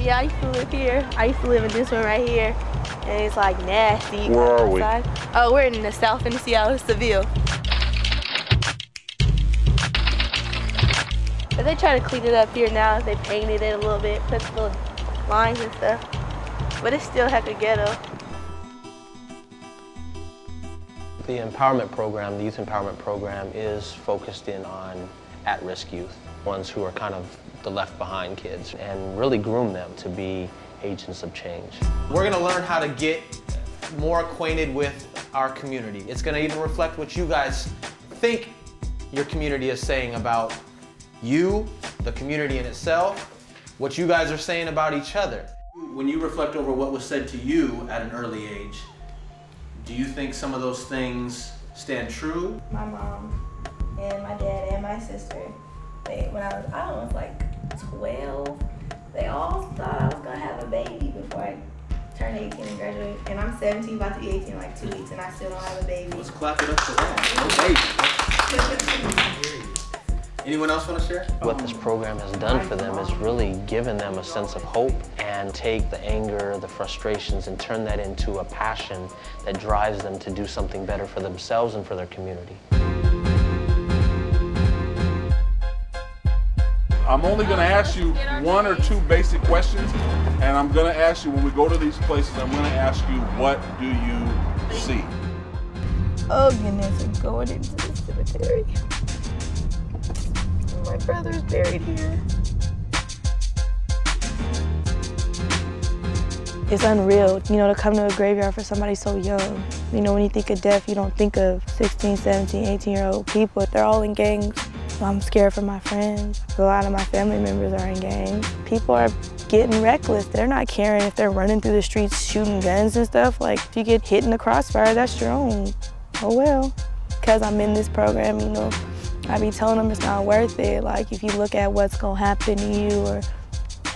Yeah, I used to live here. I used to live in this one right here, and it's like nasty. Where are we? Oh, we're in the south end of Seattle, Seville. But they try to clean it up here now. They painted it a little bit, put little lines and stuff. But it's still hecka ghetto. The empowerment program, the youth empowerment program, is focused in on at-risk youth, ones who are kind of the left behind kids, and really groom them to be agents of change. We're gonna learn how to get more acquainted with our community. It's gonna even reflect what you guys think your community is saying about you, the community in itself, what you guys are saying about each other. When you reflect over what was said to you at an early age, do you think some of those things stand true? My mom and my dad and my sister, when I was like 12, they all thought I was gonna have a baby before I turned 18 and graduate. And I'm 17, about to be 18 in like 2 weeks, and I still don't have a baby. Let's clap it up for that. Baby. Anyone else want to share? What this program has done for them is really given them a sense of hope and take the anger, the frustrations, and turn that into a passion that drives them to do something better for themselves and for their community. I'm only going to ask you 1 or 2 basic questions, and I'm going to ask you, when we go to these places, I'm going to ask you, what do you see? Oh goodness, I'm going into the cemetery. My brother's buried here. It's unreal, you know, to come to a graveyard for somebody so young. You know, when you think of death, you don't think of 16, 17, 18-year-old people. They're all in gangs. I'm scared for my friends. A lot of my family members are in gangs. People are getting reckless. They're not caring if they're running through the streets shooting guns and stuff. Like, if you get hit in the crossfire, that's your own. Oh well. Because I'm in this program, you know, I be telling them it's not worth it. Like, if you look at what's gonna happen to you or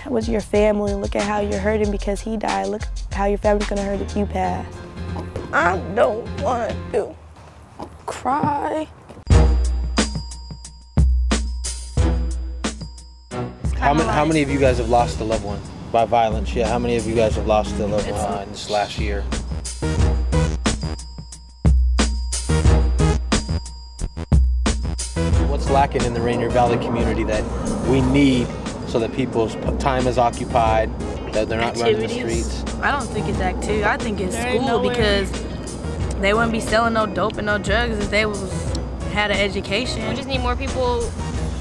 with your family, look at how you're hurting because he died. Look how your family's gonna hurt if you pass. I don't want to cry. How many of you guys have lost a loved one by violence? Yeah, how many of you guys have lost a loved one in this last year? What's lacking in the Rainier Valley community that we need so that people's time is occupied, that they're not running the streets? I don't think it's activity. I think it's school because they wouldn't be selling no dope and no drugs if they had an education. We just need more people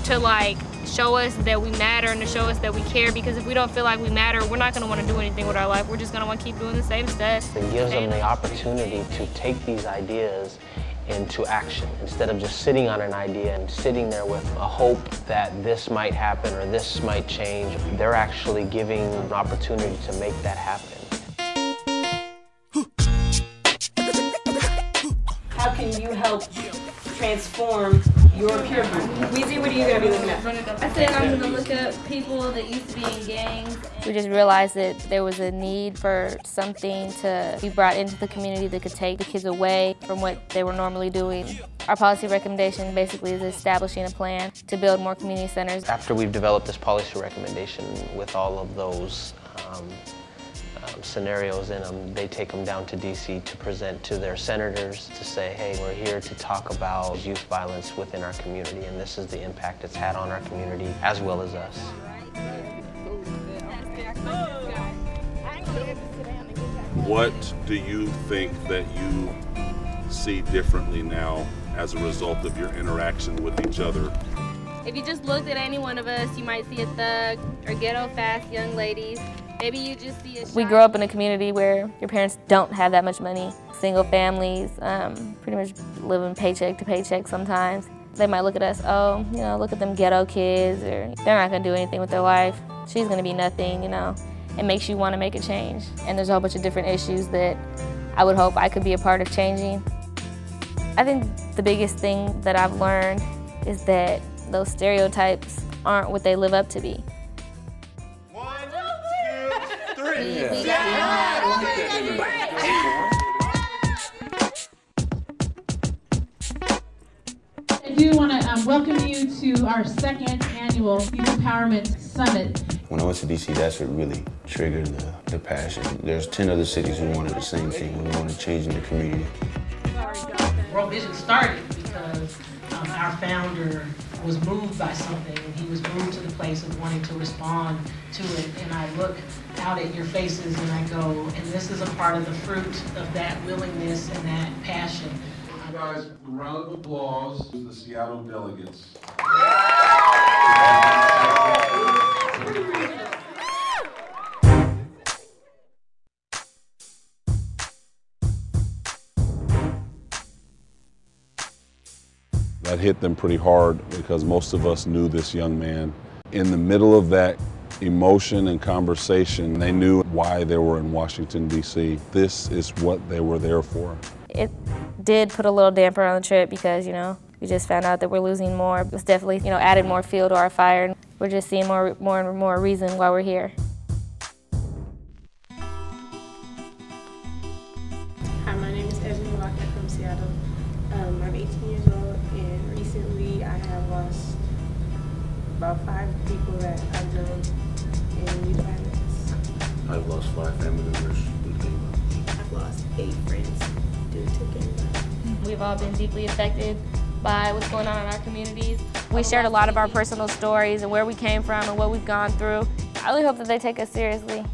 to like show us that we matter and to show us that we care, because if we don't feel like we matter, we're not going to want to do anything with our life. We're just going to want to keep doing the same stuff. It gives them the opportunity to take these ideas into action instead of just sitting on an idea and sitting there with a hope that this might happen or this might change. They're actually giving an opportunity to make that happen. How can you help transform your peer group? Weezy, what are you going to be looking at? I said I'm going to look up people that used to be in gangs. We just realized that there was a need for something to be brought into the community that could take the kids away from what they were normally doing. Our policy recommendation basically is establishing a plan to build more community centers. After we've developed this policy recommendation with all of those scenarios in them, they take them down to DC to present to their senators to say, hey, we're here to talk about youth violence within our community, and this is the impact it's had on our community as well as us. What do you think that you see differently now as a result of your interaction with each other? If you just looked at any one of us, you might see a thug or ghetto fast young ladies. Maybe you just see a... We grow up in a community where your parents don't have that much money. Single families, pretty much living paycheck to paycheck sometimes. They might look at us, oh, you know, look at them ghetto kids, or they're not gonna do anything with their life. She's gonna be nothing, you know. It makes you wanna make a change. And there's a whole bunch of different issues that I would hope I could be a part of changing. I think the biggest thing that I've learned is that those stereotypes aren't what they live up to be. I do want to welcome you to our second annual Youth Empowerment Summit. When I went to DC, that's what really triggered the passion. There's 10 other cities who wanted the same thing. We wanted change in the community. World Vision started because our founder was moved by something, and he was moved to the place of wanting to respond to it. And I look out at your faces and I go, and this is a part of the fruit of that willingness and that passion. You guys, a round of applause to the Seattle delegates. That hit them pretty hard because most of us knew this young man. In the middle of that emotion and conversation, they knew why they were in Washington, D.C. This is what they were there for. It did put a little damper on the trip because, you know, we just found out that we're losing more. It was definitely, you know, added more fuel to our fire. We're just seeing more and more reason why we're here. Hi, my name is Esme Walker from Seattle. I'm 18 years old, and recently I have lost about 5 people that I've known in youth violence. I've lost 5 family members due to gang violence. I've lost 8 friends due to gang violence. We've all been deeply affected by what's going on in our communities. We shared a lot of our personal stories and where we came from and what we've gone through. I really hope that they take us seriously.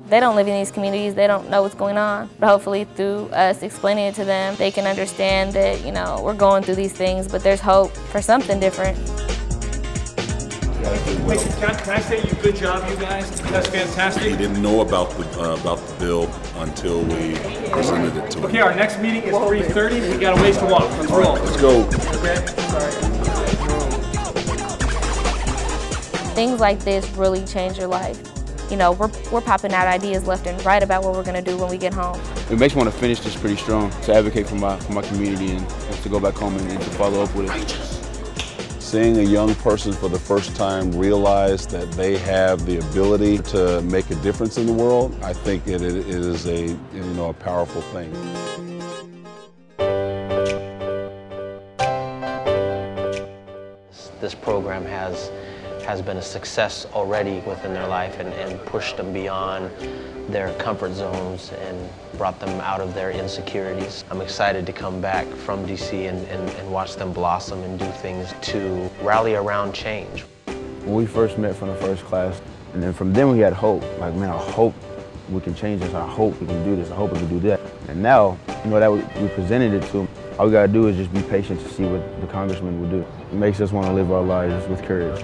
They don't live in these communities, they don't know what's going on. But hopefully through us explaining it to them, they can understand that, you know, we're going through these things, but there's hope for something different. Hey, can I say good job, you guys? That's fantastic. We didn't know about the bill until we presented it to him. Okay, our next meeting is 3:30. We got a ways to walk. Let's roll. Let's go. Okay. Things like this really change your life. You know, we're popping out ideas left and right about what we're going to do when we get home. It makes me want to finish this pretty strong, to advocate for my community and to go back home and to follow up with it. Seeing a young person for the first time realize that they have the ability to make a difference in the world, I think it is a powerful thing. This program has been a success already within their life and pushed them beyond their comfort zones and brought them out of their insecurities. I'm excited to come back from DC and watch them blossom and do things to rally around change. When we first met from the first class, and then from then we had hope. Like, man, I hope we can change this. I hope we can do this. I hope we can do that. And now, you know, that we presented it to them. All we gotta do is just be patient to see what the congressman will do. It makes us want to live our lives with courage.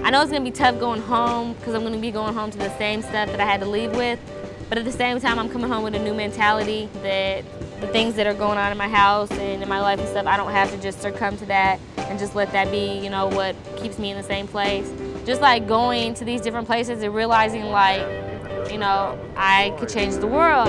I know it's going to be tough going home because I'm going to be going home to the same stuff that I had to leave with, but at the same time I'm coming home with a new mentality that the things that are going on in my house and in my life and stuff, I don't have to just succumb to that and just let that be, you know, what keeps me in the same place. Just like going to these different places and realizing, like, you know, I could change the world.